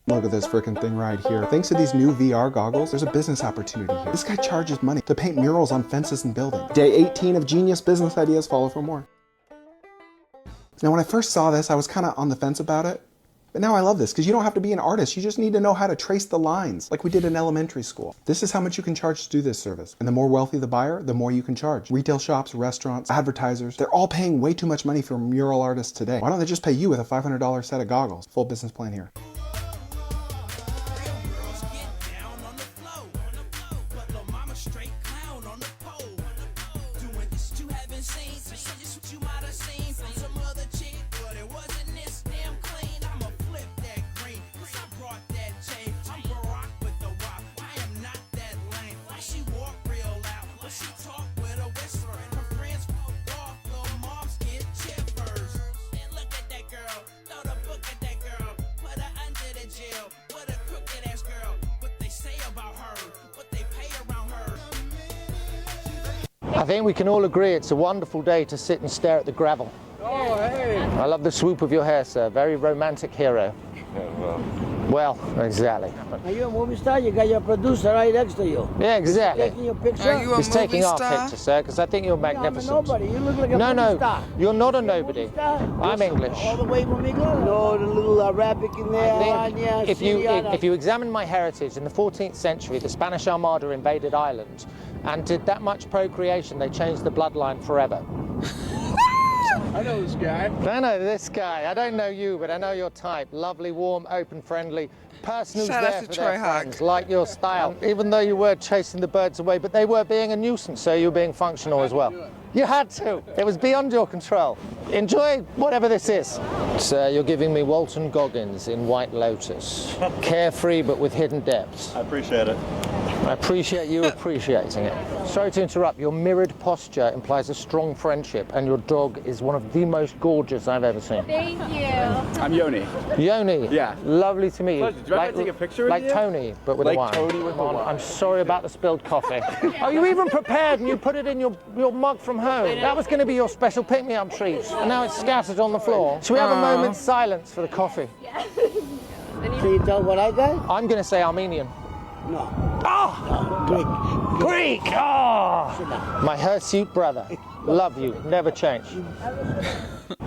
Look at this freaking thing right here. Thanks to these new VR goggles, there's a business opportunity here. This guy charges money to paint murals on fences and buildings. Day 18 of Genius Business Ideas. Follow for more. Now, when I first saw this, I was kind of on the fence about it. But now I love this because you don't have to be an artist. You just need to know how to trace the lines like we did in elementary school. This is how much you can charge to do this service. And the more wealthy the buyer, the more you can charge. Retail shops, restaurants, advertisers, they're all paying way too much money for mural artists today. Why don't they just pay you with a $500 set of goggles? Full business plan here. I think we can all agree it's a wonderful day to sit and stare at the gravel. Oh, hey! I love the swoop of your hair, sir. Very romantic hero. Yeah, well, exactly. Are you a movie star? You got your producer right next to you. Yeah, exactly. Taking your picture? Are you a He's taking movie our star? picture, sir, because I think you're magnificent. I'm a nobody. You look like a movie star. You're not a nobody. I'm English. All the way from England? No, the little Arabic in there. I think if you examine my heritage, in the 14th century, the Spanish Armada invaded Ireland and did that much procreation, they changed the bloodline forever. I know this guy. I know this guy. I don't know you, but I know your type. Lovely, warm, open, friendly. Person who's Shout out there to for Troy their Hawke. friends, like your style. Even though you were chasing the birds away, but they were being a nuisance, so you were being functional as well. You had to. It was beyond your control. Enjoy whatever this is. Sir, you're giving me Walton Goggins in White Lotus. Carefree, but with hidden depths. I appreciate it. I appreciate you appreciating it. Sorry to interrupt. Your mirrored posture implies a strong friendship, and your dog is one of the most gorgeous I've ever seen. Thank you. I'm Yoni. Yoni. Yeah. Lovely to meet you. Pleasure. Do you want me to take a picture with like you? Tony, but with Like a wine. Tony with Come a on, wine. I'm sorry about the spilled coffee. Oh, you even prepared and you put it in your mug from home. That was going to be your special pick-me-up treat, and now it's scattered on the floor. Should we have a moment's silence for the coffee? Can you tell what I got? I'm going to say Armenian. No. Oh! Greek. Greek! Oh! My hirsute brother. Love you. Never change.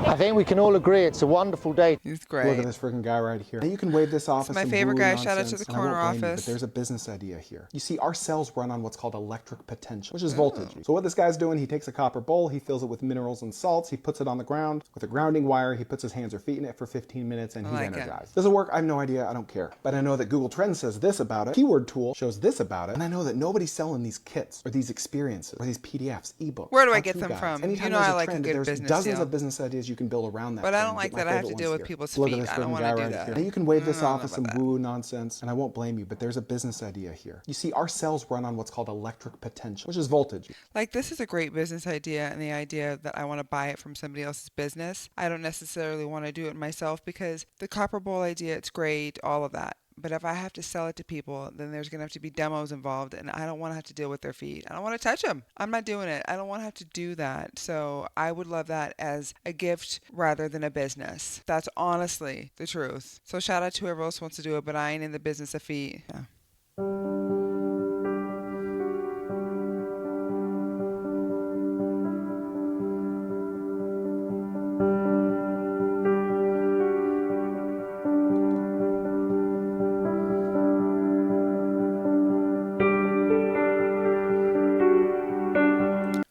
I think we can all agree it's a wonderful day. He's great. Look at this freaking guy right here. Now you can wave this off as my some favorite woo guy. Shout out to nonsense, the and I won't corner blame you, office. but there's a business idea here. You see, our cells run on what's called electric potential, which is voltage. So what this guy's doing, he takes a copper bowl, he fills it with minerals and salts, he puts it on the ground with a grounding wire, he puts his hands or feet in it for 15 minutes, and he's like it. energized. Does it work? I have no idea. I don't care. But I know that Google Trends says this about it. Keyword Tool shows this about it. And I know that nobody's selling these kits or these experiences or these PDFs, ebooks. Where do I get how-to them guides. from? Anytime You know there's I like a trend, good there's business dozens deal. of business ideas you can build around that. But I trend. don't like Get my that I have favorite to deal ones with here. people's Look at feet. this I don't freaking wanna guy do right that. here. Now you can wave this I don't off know as some about that. woo nonsense, and I won't blame you, but there's a business idea here. You see, our cells run on what's called electric potential, which is voltage. Like, this is a great business idea, and the idea that I want to buy it from somebody else's business. I don't necessarily want to do it myself because the copper bowl idea, it's great, all of that. But if I have to sell it to people, then there's going to have to be demos involved, and I don't want to have to deal with their feet. I don't want to touch them. I'm not doing it. I don't want to have to do that. So I would love that as a gift rather than a business. That's honestly the truth. So shout out to whoever else wants to do it, but I ain't in the business of feet. Yeah.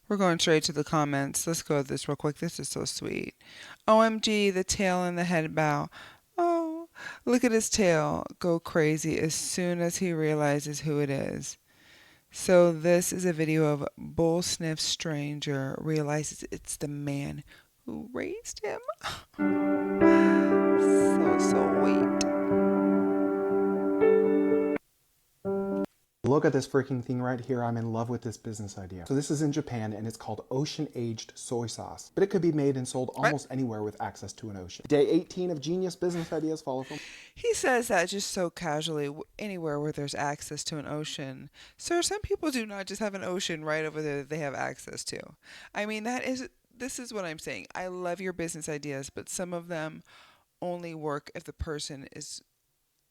We're going straight to the comments. Let's go with this real quick. This is so sweet. OMG, the tail and the head bow. Oh, look at his tail go crazy as soon as he realizes who it is. So this is a video of Bull Sniff Stranger realizes it's the man who raised him. So sweet. Look at this freaking thing right here. I'm in love with this business idea. So this is in Japan, and it's called ocean-aged soy sauce. But it could be made and sold almost anywhere with access to an ocean. Day 18 of Genius Business Ideas. Follow from. He says that just so casually, anywhere where there's access to an ocean. Sir, some people do not just have an ocean right over there that they have access to. I mean, this is what I'm saying. I love your business ideas, but some of them only work if the person is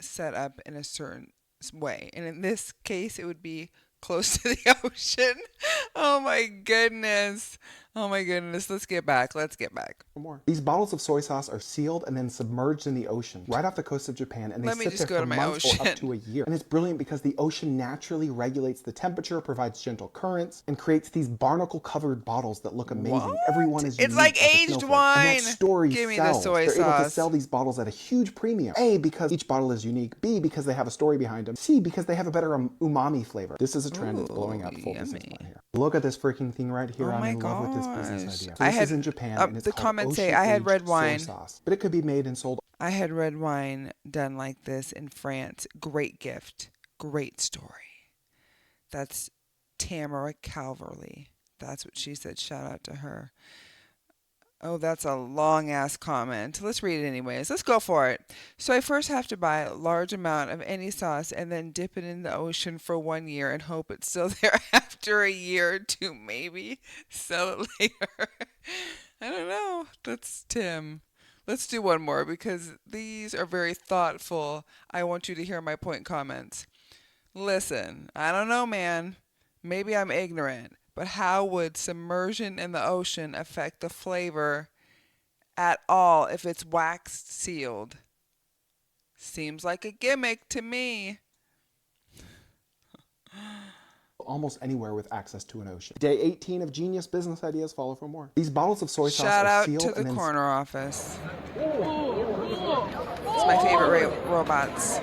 set up in a certain way. And in this case, it would be close to the ocean. Oh my goodness. Oh my goodness. Let's get back. More. These bottles of soy sauce are sealed and then submerged in the ocean right off the coast of Japan, and they sit there for months or up to a year. And it's brilliant because the ocean naturally regulates the temperature, provides gentle currents, and creates these barnacle-covered bottles that look amazing. What? Everyone is It's unique, like aged snowflake. wine. And that story Give me sells. the soy They're able to sauce. sell these bottles at a huge premium. A, because each bottle is unique. B, because they have a story behind them. C, because they have a better umami flavor. This is a trend that's blowing up. Full business plan here. Look at this freaking thing right here. I'm in love with this business idea. So this is in Japan, and it's the called comments say I had red ocean-aged wine. soy sauce, but it could be made and sold. I had red wine done like this in France. Great gift. Great story. That's Tamara Calverley. That's what she said. Shout out to her. Oh, that's a long-ass comment. Let's read it anyways. Let's go for it. So I first have to buy a large amount of any sauce and then dip it in the ocean for 1 year and hope it's still there after a year or two, maybe. Sell it later. I don't know. That's Tim. Let's do one more because these are very thoughtful. I want you to hear my point comments. Listen, I don't know, man. Maybe I'm ignorant. But how would submersion in the ocean affect the flavor at all if it's waxed sealed? Seems like a gimmick to me. Almost anywhere with access to an ocean. Day 18 of Genius Business Ideas. Follow for more. These bottles of soy sauce Shout are out sealed to the and then corner office. It's my favorite robots.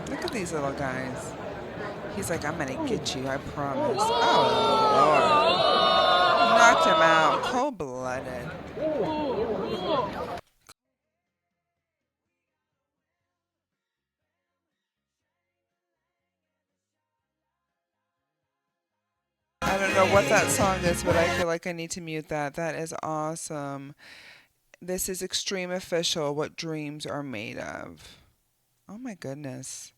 Look at these little guys. He's like, I'm gonna get you, I promise. Oh, Lord. Knocked him out. Cold-blooded. I don't know what that song is, but I feel like I need to mute that. That is awesome. This is Extreme Official, What Dreams Are Made Of. Oh my goodness.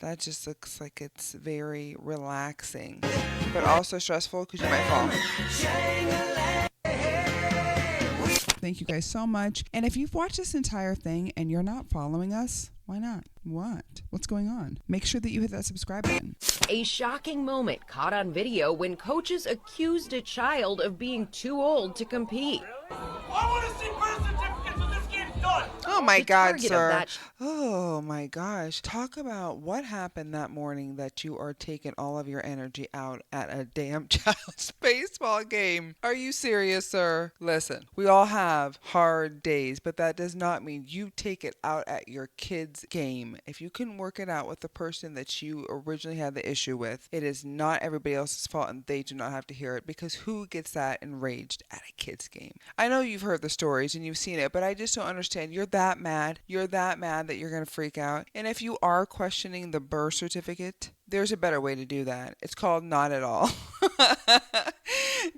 That just looks like it's very relaxing, but also stressful because you might fall. Thank you guys so much. And if you've watched this entire thing and you're not following us, why not? What's going on? Make sure that you hit that subscribe button. A shocking moment caught on video when coaches accused a child of being too old to compete. I want to see birth certificates when this game's done. Oh my God, sir. That Oh my gosh. Talk about what happened that morning that you are taking all of your energy out at a damn child's baseball game. Are you serious, sir? Listen, we all have hard days, but that does not mean you take it out at your kid's game. If you can work it out with the person that you originally had the issue with, it is not everybody else's fault and they do not have to hear it, because who gets that enraged at a kid's game? I know you've heard the stories and you've seen it, but I just don't understand. You're that mad. You're that mad that you're going to freak out. And if you are questioning the birth certificate, there's a better way to do that. It's called not at all.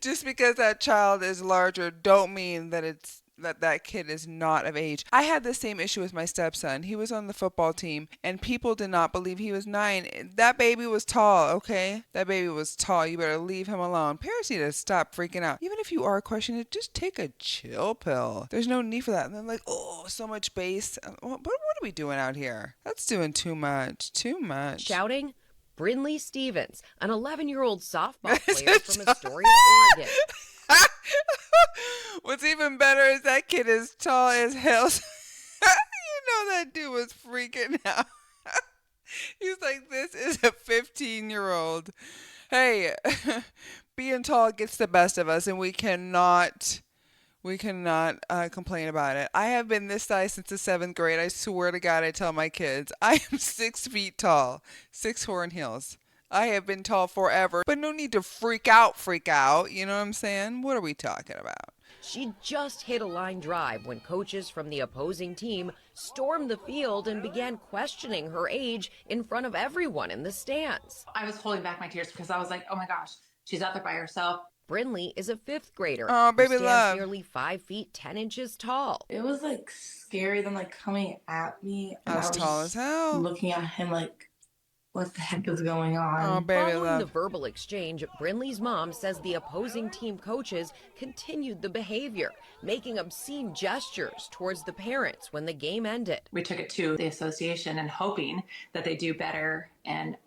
Just because that child is larger don't mean that that kid is not of age. I had the same issue with my stepson. He was on the football team and people did not believe he was 9. That baby was tall, okay? That baby was tall. You better leave him alone. Parents need to stop freaking out. Even if you are questioning it, just take a chill pill. There's no need for that. And they're like, oh, so much bass. What are we doing out here? That's doing too much. Too much. shouting, Brinley Stevens, an 11-year-old softball player from Astoria, Oregon. What's even better is that kid is tall as hell. You know that dude was freaking out. He's like, this is a 15-year-old. Hey, being tall gets the best of us, and we cannot complain about it. I have been this size since the 7th grade. I swear to God, I tell my kids, I am 6 feet tall, 6 horn heels. I have been tall forever, but no need to freak out. You know what I'm saying? What are we talking about? She just hit a line drive when coaches from the opposing team stormed the field and began questioning her age in front of everyone in the stands. I was holding back my tears because I was like, oh my gosh, she's out there by herself. Brinley is a 5th grader Oh, baby who stands love. nearly 5 feet 10 inches tall. It was like scary, them like coming at me. And I was tall as hell. looking at him like what the heck is going on? Oh, baby Following the love. verbal exchange, Brinley's mom says the opposing team coaches continued the behavior, making obscene gestures towards the parents when the game ended. We took it to the association and hoping that they do better and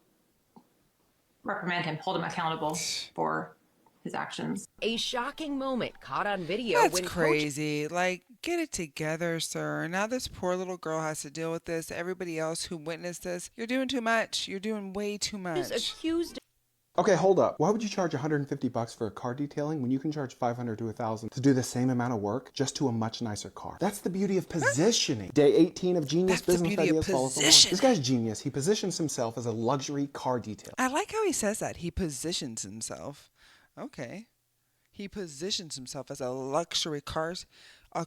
reprimand him, hold him accountable for his actions. A shocking moment caught on video That's when crazy. Like, get it together, sir. Now this poor little girl has to deal with this. Everybody else who witnessed this, you're doing too much. You're doing way too coaches much. accused Okay, hold up. Why would you charge $150 for a car detailing when you can charge $500 to $1,000 to do the same amount of work just to a much nicer car? That's the beauty of positioning. Day 18 of Genius That's the Business beauty of Ideas follow for more. position. This guy's genius. He positions himself as a luxury car detailer. I like how he says that. He positions himself. Okay. He positions himself as a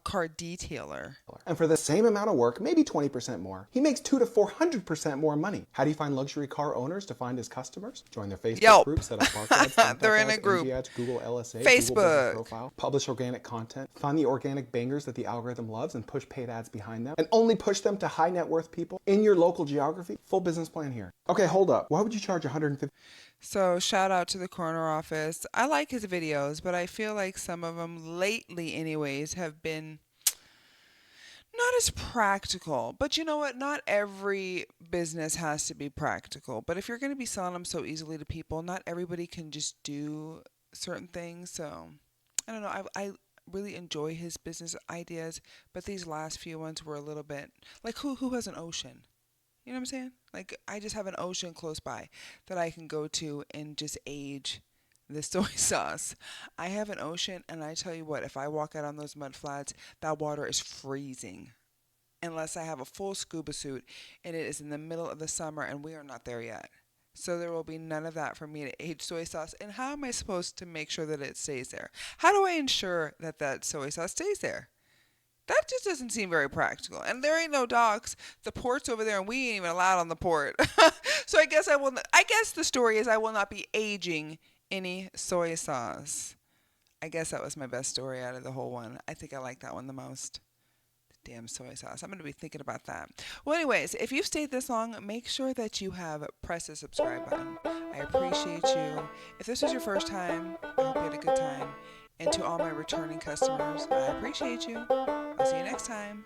car detailer. And for the same amount of work, maybe 20% more, he makes 200 to 400% more money. How do you find luxury car owners to find his customers? Join their Facebook Yelp. group, set up park ads, contact They're in ads, a group. NG ads, Google LSA, Facebook. Google Business Profile, publish organic content, find the organic bangers that the algorithm loves and push paid ads behind them, and only push them to high net worth people in your local geography. Full business plan here. Okay, hold up. Why would you charge $150? So shout out to the corner office. I like his videos, but I feel like some of them lately anyways have been not as practical. But you know what? Not every business has to be practical. But if you're going to be selling them so easily to people, not everybody can just do certain things. So I don't know. I really enjoy his business ideas, but these last few ones were a little bit like who has an ocean? You know what I'm saying? Like, I just have an ocean close by that I can go to and just age the soy sauce. I have an ocean, and I tell you what, if I walk out on those mud flats, that water is freezing. Unless I have a full scuba suit, and it is in the middle of the summer, and we are not there yet. So there will be none of that for me to age soy sauce. And how am I supposed to make sure that it stays there? How do I ensure that that soy sauce stays there? That just doesn't seem very practical. And there ain't no docks. The port's over there, and we ain't even allowed on the port. So I guess I guess the story is I will not be aging any soy sauce. I guess that was my best story out of the whole one. I think I like that one the most. Damn soy sauce. I'm going to be thinking about that. Well, anyways, if you've stayed this long, make sure that you have pressed the subscribe button. I appreciate you. If this was your first time, I hope you had a good time. And to all my returning customers, I appreciate you. I'll see you next time.